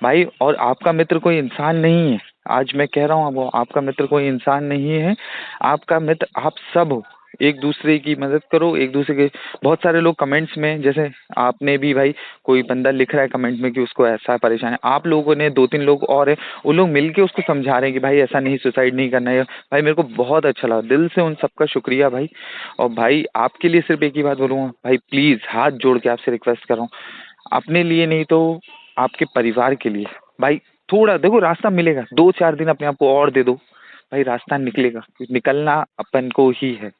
भाई, और आपका मित्र कोई इंसान नहीं है। आज मैं कह रहा हूँ वो आपका मित्र कोई इंसान नहीं है, आपका मित्र आप सब हो। एक दूसरे की मदद करो, एक दूसरे के। बहुत सारे लोग कमेंट्स में, जैसे आपने भी भाई, कोई बंदा लिख रहा है कमेंट में कि उसको ऐसा परेशान है, आप लोगों ने 2-3 लोग और हैं, वो लोग मिलके उसको समझा रहे हैं कि भाई ऐसा नहीं, सुसाइड नहीं करना है। भाई मेरे को बहुत अच्छा लगा, दिल से उन सबका शुक्रिया भाई। और भाई आपके लिए सिर्फ एक ही बात बोलूँगा भाई, प्लीज़ हाथ जोड़ के आपसे रिक्वेस्ट कर रहा हूँ, अपने लिए नहीं तो आपके परिवार के लिए भाई, थोड़ा देखो रास्ता मिलेगा। 2-4 दिन अपने आप को और दे दो भाई, रास्ता निकलेगा। निकलना अपन को ही है।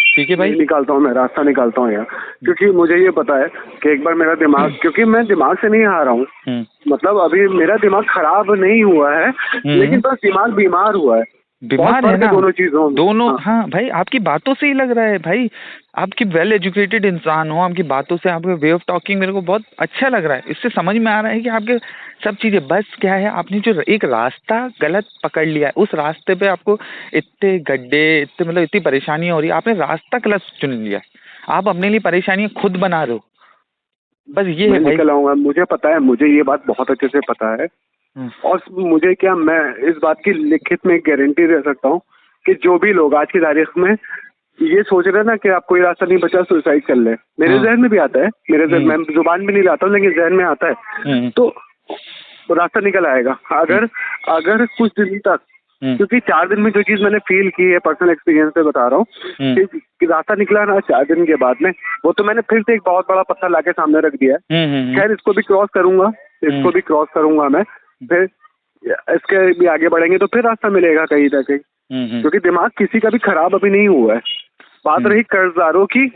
ठीक है भाई। नहीं निकालता हूँ, मैं रास्ता निकालता हूँ यार, क्योंकि मुझे ये पता है कि एक बार मेरा दिमाग, क्योंकि मैं दिमाग से नहीं हारा रहा हूँ, मतलब अभी मेरा दिमाग खराब नहीं हुआ है, लेकिन बस दिमाग बीमार हुआ है। बीमार है ना दोनों चीजों में। दोनों। हाँ भाई, आपकी बातों से ही लग रहा है भाई, आपकी वेल एजुकेटेड इंसान हो, आपकी बातों से, आपके वे ऑफ टॉकिंग मेरे को बहुत अच्छा लग रहा है। इससे समझ में आ रहा है कि आपके सब चीजें, बस क्या है, आपने जो एक रास्ता गलत पकड़ लिया है, उस रास्ते पे आपको इतने गड्ढे, इतने मतलब इतनी परेशानियां हो रही है, आपने रास्ता गलत चुन लिया है। आप अपने लिए परेशानियां खुद बना रहे हो, बस ये है भाई। निकल आऊंगा, मुझे पता है, मुझे ये बात बहुत अच्छे से पता है। और मुझे क्या, मैं इस बात की लिखित में गारंटी दे सकता हूँ कि जो भी लोग आज की तारीख में ये सोच रहे हैं ना कि आप कोई रास्ता नहीं बचा सुसाइड कर ले, मेरे जहन में भी आता है, मेरे जहन में, जुबान भी नहीं लाता हूँ लेकिन जहन में आता है, तो रास्ता निकल आएगा अगर अगर कुछ दिन तक, क्योंकि 4 दिन में जो चीज मैंने फील की है, पर्सनल एक्सपीरियंस से बता रहा हूँ कि रास्ता निकला ना 4 दिन के बाद में, वो तो मैंने फिर से एक बहुत बड़ा पत्थर लाके सामने रख दिया है। खैर इसको भी क्रॉस करूंगा, इसको भी क्रॉस करूंगा मैं, फिर इसके भी आगे बढ़ेंगे तो फिर रास्ता मिलेगा कहीं ना कहीं, क्योंकि दिमाग किसी का भी खराब अभी नहीं हुआ है। बात रही कर्जदारों की,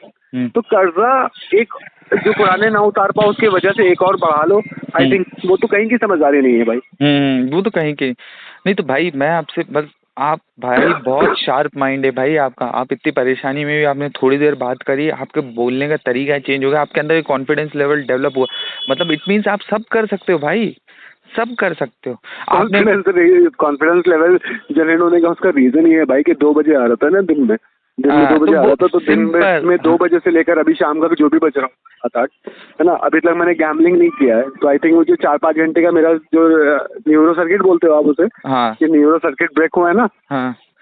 तो कर्जा एक जो पुराने ना उतार पाओ उसकी वजह से एक और बढ़ा लो, आई थिंक वो तो कहीं की समझदारी नहीं है भाई। वो तो कहीं की नहीं। तो भाई मैं आपसे बस, आप भाई बहुत शार्प माइंड है भाई आपका, आप इतनी परेशानी में भी आपने थोड़ी देर बात करी, आपके बोलने का तरीका चेंज हो गया, आपके अंदर एक कॉन्फिडेंस लेवल डेवलप हुआ, मतलब इट मीन्स आप सब कर सकते हो भाई, सब कर सकते हो। कॉन्फिडेंस लेवल जनरेट होने का उसका रीजन ये है भाई कि 2 बजे आ रहा था ना दिन में 2 बजे आ रहा था, तो दिन में 2 बजे से लेकर अभी शाम का जो भी बज रहा हूँ 7-8 है ना, अभी तक मैंने गैम्बलिंग नहीं किया है, तो आई थिंक मुझे 4-5 घंटे का मेरा जो न्यूरो सर्किट बोलते हो आप उसे, कि न्यूरो सर्किट ब्रेक हुआ है ना,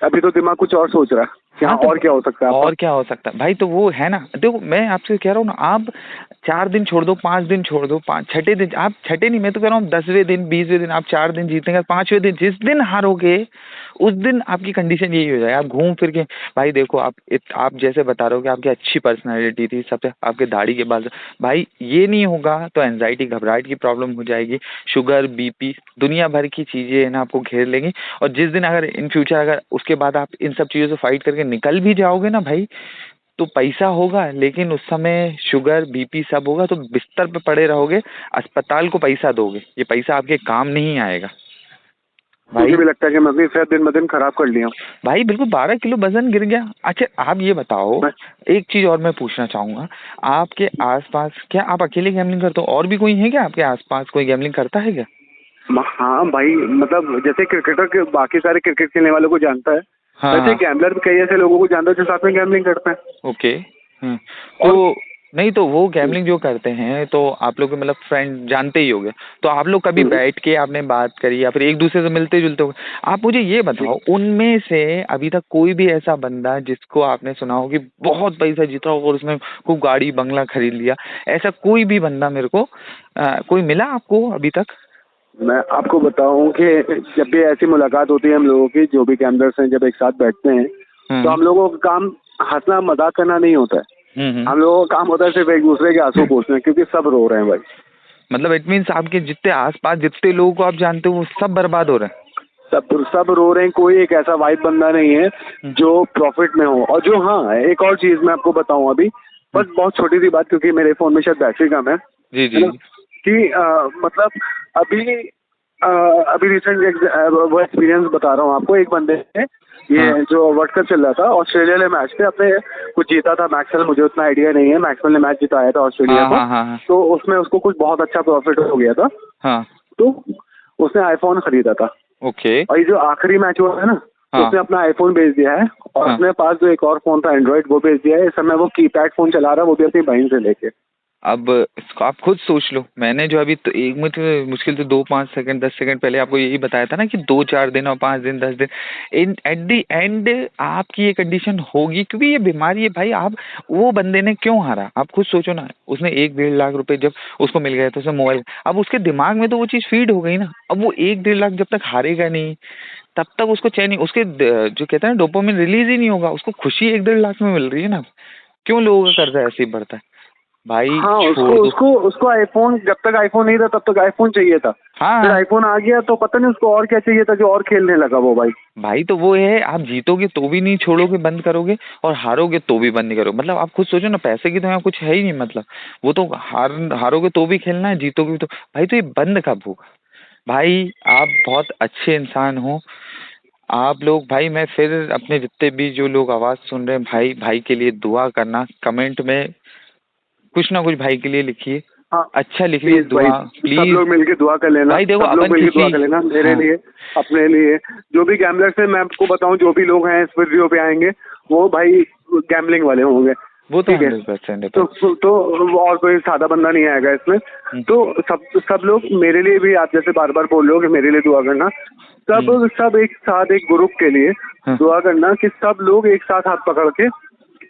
अभी तो दिमाग कुछ और सोच रहा है क्या, और क्या हो सकता है, और क्या हो सकता है भाई। तो वो है ना, देखो मैं आपसे कह रहा हूँ ना, आप 4 दिन छोड़ दो, 5 दिन छोड़ दो, 6ठे दिन, आप छठे नहीं, मैं तो कह रहा हूँ 10वें दिन, 20वें दिन, आप 4 दिन जीतेंगे, 5वें दिन जिस दिन हारोगे उस दिन आपकी कंडीशन यही हो जाए, आप घूम फिर के भाई देखो, आप जैसे बता रहे हो कि आपकी अच्छी पर्सनैलिटी थी, सबसे आपके दाढ़ी के बाद भाई, ये नहीं होगा तो एंजाइटी, घबराहट की प्रॉब्लम हो जाएगी, शुगर, बीपी, दुनिया भर की चीजें है ना आपको घेर लेंगी। और जिस दिन अगर इन फ्यूचर, अगर उसके बाद आप इन सब चीजों से फाइट करके निकल भी जाओगे ना भाई, तो पैसा होगा लेकिन उस समय शुगर, बीपी सब होगा, तो बिस्तर पे पड़े रहोगे, अस्पताल को पैसा दोगे, ये पैसा आपके काम नहीं आएगा भाई। मुझे भी लगता है कि मैं अपनी सेहत दिन ब दिन खराब कर लिया भाई, बिल्कुल 12 किलो वजन गिर गया। अच्छा आप ये बताओ, एक चीज और मैं पूछना चाहूंगा, आपके आसपास क्या आप अकेले गैम्बलिंग करते हो, और भी कोई है क्या आपके आसपास, कोई गैम्बलिंग करता है क्या? हाँ भाई, मतलब जैसे क्रिकेटर के बाकी सारे क्रिकेट खेलने वालों को जानता है, वैसे गैम्बलर भी कई ऐसे लोगों को जानता है जो साथ में गैम्बलिंग करते हैं। ओके। तो नहीं, तो वो गैम्बलिंग जो करते हैं तो आप लोग मतलब फ्रेंड जानते ही होंगे, तो आप लोग कभी बैठ के आपने बात करी या फिर एक दूसरे से मिलते जुलते हो? आप मुझे ये बताओ, उनमें से अभी तक कोई भी ऐसा बंदा जिसको आपने सुना हो कि बहुत पैसा जीता हो और उसने खूब गाड़ी बंगला खरीद लिया, ऐसा कोई भी बंदा मेरे को कोई मिला आपको अभी तक? मैं आपको बताऊं कि जब भी ऐसी मुलाकात होती है हम लोगों की, जो भी गैम्बलर्स हैं जब एक साथ बैठते हैं, तो हम लोगों का काम हंसना मजाक करना नहीं होता है, हम लोगों का काम होता है सिर्फ एक दूसरे के आंसू पोंछना, क्योंकि सब रो रहे हैं भाई। मतलब इट मीन्स आपके जितने आसपास जितने लोगों को आप जानते हो वो सब बर्बाद हो रहे हैं? सब रो रहे हैं, कोई एक ऐसा वाइब बंदा नहीं है जो प्रॉफिट में हो। और जो, हाँ एक और चीज मैं आपको बताऊं अभी, बस बहुत छोटी सी बात, क्योंकि मेरे फोन में शायद बैटरी कम है, जी जी, कि मतलब अभी रिसेंट वो एक्सपीरियंस बता रहा हूँ आपको। एक बंदे ने, ये जो वर्ल्ड कप चल रहा था, ऑस्ट्रेलिया ने मैच पे अपने कुछ जीता था मैक्सवेल, मुझे उतना आइडिया नहीं है, मैक्सवेल ने मैच जिताया था ऑस्ट्रेलिया हाँ को। हाँ हाँ हाँ तो उसमें उसको कुछ बहुत अच्छा प्रॉफिट हो गया था, हाँ। तो उसने आईफोन खरीदा था। ओके। और ये जो आखिरी मैच हुआ है ना, हाँ उसने अपना आईफोन बेच दिया है, और हाँ। अपने पास जो एक और फोन था एंड्रॉइड वो बेच दिया है। इस समय वो कीपैड फोन चला रहा है, वो भी अपनी बहन से लेके। अब इसको आप खुद सोच लो, मैंने जो अभी तो एक मिनट मुश्किल से 2 5 सेकंड 10 सेकंड पहले आपको यही बताया था ना कि 2 4 दिन और 5 दिन 10 दिन, इन एट द एंड आपकी ये कंडीशन होगी, क्योंकि ये बीमारी है भाई। आप वो बंदे ने क्यों हारा, आप खुद सोचो ना। उसने 1 1.5 लाख रुपए जब उसको मिल गए तो उसने मोबाइल, अब उसके दिमाग में तो वो चीज़ फीड हो गई ना। अब वो 1 1.5 लाख जब तक हारेगा नहीं तब तक उसको चैन नहीं, उसके जो कहते हैं ना डोपामिन रिलीज ही नहीं होगा। उसको खुशी 1 1.5 लाख में मिल रही है ना। क्यों लोगों का कर्जा ऐसे ही बढ़ता है भाई, हाँ, उसको छोड़ दो। उसको उसको आईफोन, जब तक आईफोन नहीं था तब तक आईफोन चाहिए था। फिर हाँ आईफोन आ गया तो पता नहीं उसको और क्या चाहिए था, जो और खेलने लगा वो भाई। भाई, तो वो है, आप जीतोगे तो भी नहीं छोड़ोगे, बंद करोगे, और हारोगे तो भी बंद नहीं करोगे। मतलब आप खुद सोचो ना, पैसे की तो यहाँ कुछ है ही नहीं। मतलब वो तो हारोगे तो भी खेलना है, जीतोगे भी तो। भाई तो ये बंद कब होगा भाई? आप बहुत अच्छे इंसान हो आप लोग भाई। मैं फिर अपने जितने भी जो लोग आवाज़ सुन रहे हैं भाई, भाई के लिए दुआ करना, कमेंट में कुछ ना कुछ भाई के लिए लिखिए, हाँ अच्छा लिखिए प्लीज भाई, दुआ सब प्लीज। लोग मिलके दुआ कर लेना, भाई देखो सब लोग अपन मिलके दुआ किसी, कर लेना मेरे हाँ लिए, अपने लिए। जो भी गैमलर्स है, मैं आपको बताऊं, जो भी लोग हैं इस वीडियो पे आएंगे वो भाई गैमलिंग वाले होंगे, वो तो ठीक है। 100% है भाई। तो और कोई सादा बंदा नहीं आएगा इसमें। तो सब लोग मेरे लिए भी, आप जैसे बार बार बोल रहे हो कि मेरे लिए दुआ करना, सब एक साथ एक ग्रुप के लिए हाँ। दुआ करना कि सब लोग एक साथ हाथ पकड़ के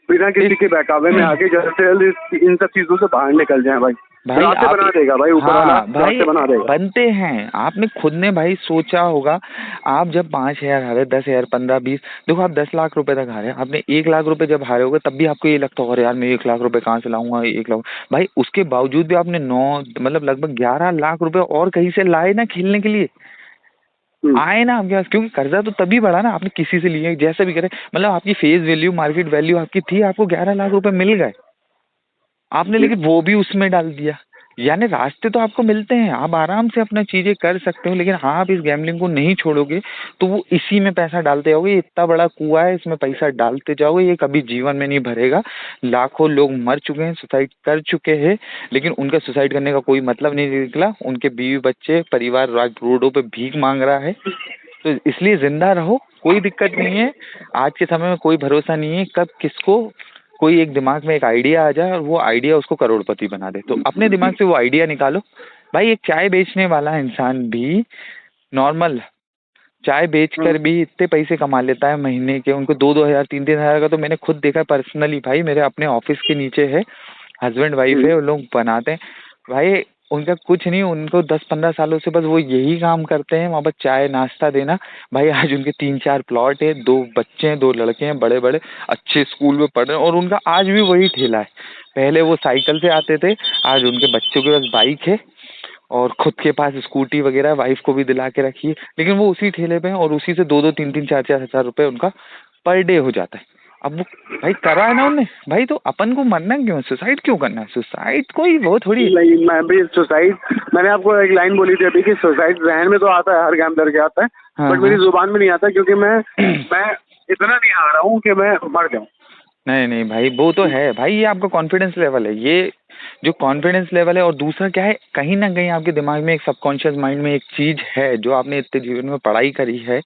बिना किसी के बहकावे में आगे जल्द से जल्द इन सब चीजों से बाहर निकल जाए भाई। भाई रास्ते आप, बना देगा भाई, ऊपर वाला हाँ भाई रास्ते बना देगा। बनते हैं। आपने खुद ने भाई सोचा होगा, आप जब 5,000 हारे, 10,000 15 20, देखो आप 10 लाख रुपए तक हारे, आपने 1 लाख रुपए जब हारे होगे तब भी आपको ये लगता होगा अरे यार मैं 1 लाख रुपए कहाँ से लाऊंगा, 1 लाख। भाई उसके बावजूद भी आपने 9 मतलब लगभग 11 लाख रुपए और कहीं से लाए ना खेलने के लिए, हम्म। आए ना आपके पास। क्योंकि कर्जा तो तभी बढ़ा ना, आपने किसी से लिए, जैसे भी करे। मतलब आपकी फेस वैल्यू, मार्केट वैल्यू आपकी थी, आपको 11 लाख रुपए मिल गए, आपने लेकिन वो भी उसमें डाल दिया। यानी रास्ते तो आपको मिलते हैं, आप आराम से अपना चीजें कर सकते हो, लेकिन आप इस गैम्बलिंग को नहीं छोड़ोगे तो वो इसी में पैसा डालते जाओगे। ये इतना बड़ा कुआं है, इसमें पैसा डालते जाओगे, ये कभी जीवन में नहीं भरेगा। लाखों लोग मर चुके हैं, सुसाइड कर चुके हैं, लेकिन उनका सुसाइड करने का कोई मतलब नहीं निकला। उनके बीवी बच्चे परिवार रोडों पे भीख मांग रहा है। तो इसलिए जिंदा रहो, कोई दिक्कत नहीं है। आज के समय में कोई भरोसा नहीं है कब किसको कोई एक दिमाग में एक आइडिया आ जाए और वो आइडिया उसको करोड़पति बना दे। तो अपने दिमाग से वो आइडिया निकालो भाई। एक चाय बेचने वाला इंसान भी नॉर्मल चाय बेचकर भी इतने पैसे कमा लेता है महीने के। उनको 2 2 हज़ार 3 3 हज़ार का तो मैंने खुद देखा है पर्सनली भाई। मेरे अपने ऑफिस के नीचे है, हस्बैंड वाइफ है, वो लोग बनाते हैं भाई। उनका कुछ नहीं, उनको 10 15 सालों से बस वो यही काम करते हैं, वहाँ पर चाय नाश्ता देना भाई। आज उनके 3 4 प्लॉट है, 2 बच्चे हैं, 2 लड़के हैं, बड़े बड़े अच्छे स्कूल में पढ़ रहे हैं, और उनका आज भी वही ठेला है। पहले वो साइकिल से आते थे, आज उनके बच्चों के पास बाइक है और खुद के पास स्कूटी वगैरह, वाइफ को भी दिला के रखी है, लेकिन वो उसी ठेले पे हैं और उसी से 2 2 3 3 4 4 हज़ार रुपए उनका पर डे हो जाता है। अब वो भाई करा है ना उनने भाई, तो अपन को मरना क्यों, सुसाइड क्यों करना है? सुसाइड कोई वो थोड़ी है। नहीं, मैं भी सुसाइड, मैंने आपको एक लाइन बोली थी अभी कि सुसाइड जहन में तो आता है, हर गैम्बलर के आता है, हाँ बट मेरी हाँ। जुबान में नहीं आता, क्योंकि मैं इतना नहीं आ रहा हूँ कि मैं मर जाऊँ। नहीं नहीं भाई, वो तो है भाई, ये आपका कॉन्फिडेंस लेवल है, ये जो कॉन्फिडेंस लेवल है। और दूसरा क्या है, कहीं ना कहीं आपके दिमाग में एक सबकॉन्शियस माइंड में एक चीज है जो आपने इतने जीवन में पढ़ाई करी है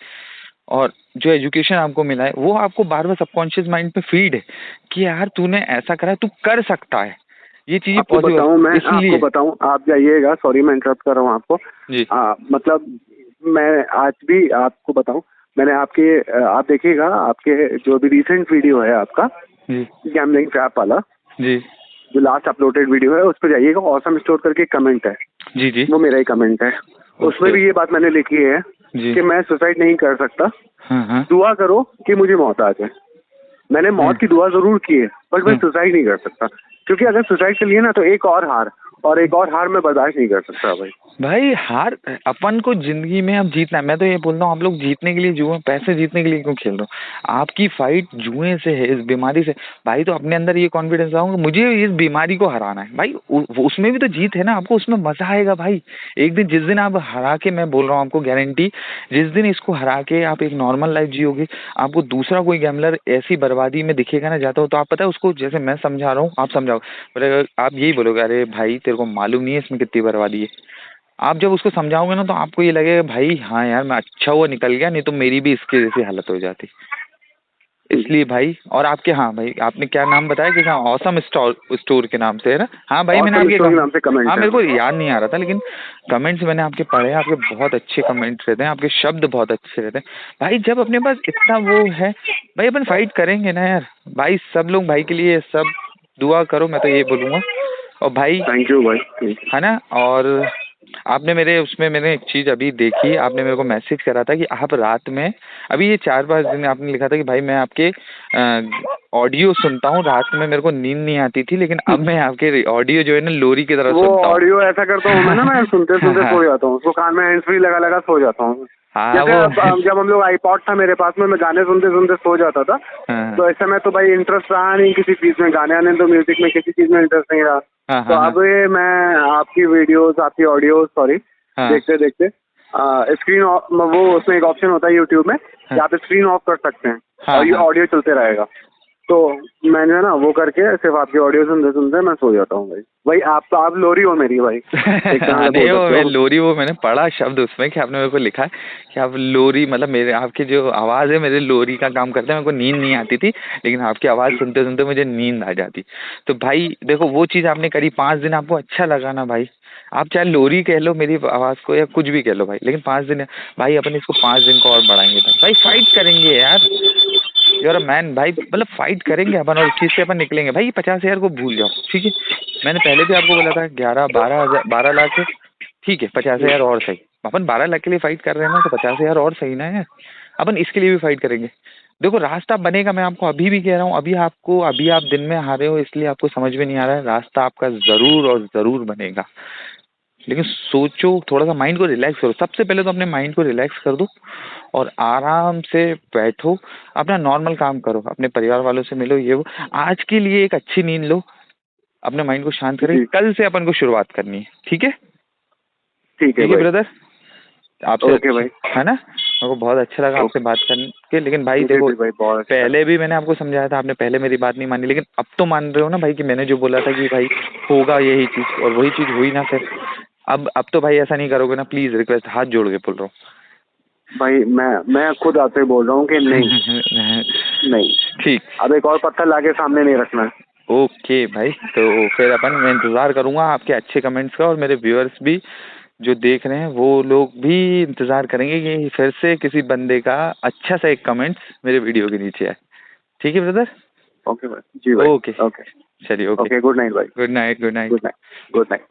और जो एजुकेशन आपको मिला है, वो आपको बार बार सबकॉन्शियस माइंड पे फीड है कि यार तूने ऐसा करा है, तू कर सकता है, ये चीजें आपको पॉसिबल। बताऊं, मैं आपको इसलिए बताऊं, आप जाइएगा, सॉरी मैं इंटरप्ट कर रहा हूँ आपको। जी मतलब मैं आज भी आपको बताऊं, मैंने आप देखिएगा, आपके जो भी रिसेंट वीडियो है आपका जी गैम्बलिंग ट्रैप वाला, जी जो लास्ट अपलोडेड वीडियो है, उस पर जाइएगा, ऑसम स्टोर करके कमेंट है, जी जी वो मेरा ही कमेंट है। उसमें ओके भी ये बात मैंने लिखी है जी। कि मैं सुसाइड नहीं कर सकता, हाँ हाँ दुआ करो कि मुझे मौत आ जाए। मैंने मौत की दुआ जरूर की है, बट मैं हाँ सुसाइड नहीं कर सकता, क्योंकि अगर सुसाइड कर लिए ना तो एक और हार, और एक और हार मैं बर्दाश्त नहीं कर सकता भाई। भाई हार अपन को जिंदगी में अब जीतना है। मैं तो ये बोल रहा हूँ आप लोग जीतने के लिए जुए, पैसे जीतने के लिए क्यों खेल रहे हो? आपकी फाइट जुए से है, इस बीमारी से। भाई तो अपने अंदर ये कॉन्फिडेंस लाओ कि मुझे इस बीमारी को हराना है भाई। उसमें भी तो जीत है ना, आपको उसमें मजा आएगा भाई। एक दिन जिस दिन आप हरा के, मैं बोल रहा हूँ आपको गारंटी, जिस दिन इसको हरा के आप एक नॉर्मल लाइफ जियोगे, आपको दूसरा कोई गैमलर ऐसी बर्बादी में दिखेगा ना जाता हो, तो आप पता है उसको, जैसे मैं समझा रहा हूँ आप समझाओ, आप यही बोलोगे अरे भाई तेरे को मालूम नहीं है इसमें कितनी बर्बादी है। आप जब उसको समझाओगे ना तो आपको ये लगेगा भाई हाँ यार मैं अच्छा हुआ निकल गया, नहीं तो मेरी भी इसके जैसी हालत हो जाती। इसलिए भाई, और आपके, हाँ भाई आपने क्या नाम बताया कि हाँ ऑसम स्टोर के नाम से है ना? हाँ भाई मैंने आपके नाम से कमेंट, हाँ मेरे को याद नहीं आ रहा था, लेकिन कमेंट्स मैंने आपके पढ़े, आपके बहुत अच्छे कमेंट्स रहते हैं, आपके शब्द बहुत अच्छे रहते हैं भाई। जब अपने पास इतना वो है भाई, अपन फाइट करेंगे ना यार भाई। सब लोग भाई के लिए सब दुआ करो, मैं तो ये बोलूँगा। और भाई थैंक यू भाई, है ना। और आपने मेरे उसमें, मैंने एक चीज़ अभी देखी, आपने मेरे को मैसेज करा था कि आप रात में, अभी ये 4-5 दिन आपने लिखा था कि भाई मैं आपके ऑडियो सुनता हूँ रात में, मेरे को नींद नहीं आती थी, लेकिन अब मैं आपके ऑडियो जो है ना लोरी की तरह सुनता हूँ। ऑडियो ऐसा करता हूँ मैं ना, मैं सुनते सुनते सो जाता हूँ, उसको कान में हैंड्स फ्री लगा लगा सो जाता हूँ। हाँ जैसे वो जब हम लोग आईपॉड था मेरे पास में, मैं गाने सुनते सुनते सो जाता था। हाँ तो इस समय तो भाई इंटरेस्ट रहा नहीं किसी चीज में, गाने आने तो म्यूजिक में किसी चीज में इंटरेस्ट नहीं रहा। हाँ तो हाँ अब ये मैं आपकी वीडियोस, आपकी ऑडियो, सॉरी, हाँ देखते देखते स्क्रीन ऑफ, वो उसमें एक ऑप्शन होता है यूट्यूब में कि आप स्क्रीन ऑफ कर सकते हैं हाँ और ये हाँ। ऑडियो चलते रहेगा। तो मैंने ना वो करके सिर्फ आपकी ऑडियो सुनते सुनते मैं सो जाता हूँ भाई। भाई आप लोरी हो मेरी भाई, एक तरह से नहीं बोल वो सकते मैं हो। लोरी, वो मैंने पढ़ा शब्द उसमें कि आपने मेरे को लिखा है कि आप लोरी, मतलब मेरे, आपकी जो आवाज़ है मेरे लोरी का काम करते हैं। मेरे को नींद नहीं आती थी, लेकिन आपकी आवाज़ सुनते सुनते मुझे नींद आ जाती। तो भाई देखो वो चीज़ आपने करी, 5 दिन आपको अच्छा लगा ना भाई। आप चाहे लोरी कह लो मेरी आवाज़ को या कुछ भी कह लो भाई, लेकिन 5 दिन भाई, अपन इसको 5 दिन को और बढ़ाएंगे भाई फाइट करेंगे यार। यूर अ मैन भाई, मतलब फाइट करेंगे अपन और इस चीज़ से अपन निकलेंगे भाई। 50,000 को भूल जाओ, ठीक है। मैंने पहले भी आपको बोला था 12 लाख है, ठीक है 50,000 और सही। अपन 12 लाख के लिए फाइट कर रहे हैं ना, तो 50,000 और सही ना है। अपन इसके लिए भी फाइट करेंगे। देखो रास्ता बनेगा, मैं आपको अभी भी कह रहा हूँ, अभी आप दिन में हारे हो इसलिए आपको समझ में नहीं आ रहा है, रास्ता आपका ज़रूर और ज़रूर बनेगा। लेकिन सोचो, थोड़ा सा माइंड को रिलैक्स करो। सबसे पहले तो अपने माइंड को रिलैक्स कर दो और आराम से बैठो, अपना नॉर्मल काम करो, अपने परिवार वालों से मिलो, ये वो। आज के लिए एक अच्छी नींद लो, अपने माइंड को शांत करें। जी कल से अपन को शुरुआत करनी है, ठीक है? ठीक है ठीक है भाई। ब्रदर, आपसे ओके भाई। है ना, मेरे को बहुत अच्छा लगा आपसे बात करके। लेकिन भाई मुझे देखो, भी भाई बहुत अच्छा लगा। पहले भी मैंने आपको समझाया था, आपने पहले मेरी बात नहीं मानी, लेकिन अब तो मान रहे हो ना भाई कि मैंने जो बोला था कि भाई होगा यही चीज़, और वही चीज़ हुई ना फिर। अब तो भाई ऐसा नहीं करोगे ना, प्लीज़, रिक्वेस्ट, हाथ जोड़ के बोल रहा हूँ। भाई मैं खुद आपसे बोल रहा हूँ कि नहीं नहीं, ठीक, अब एक और पत्थर लाके सामने नहीं रखना है। ओके भाई। तो फिर अपन, मैं इंतज़ार करूँगा आपके अच्छे कमेंट्स का, और मेरे व्यूअर्स भी जो देख रहे हैं वो लोग भी इंतज़ार करेंगे कि फिर से किसी बंदे का अच्छा सा एक कमेंट्स मेरे वीडियो के नीचे आए। ठीक है ब्रदर? ओके भाई, जी भाई। ओके, ओके चलिए, ओके, ओके, गुड नाइट भाई। Good night, good night. Good night, good night.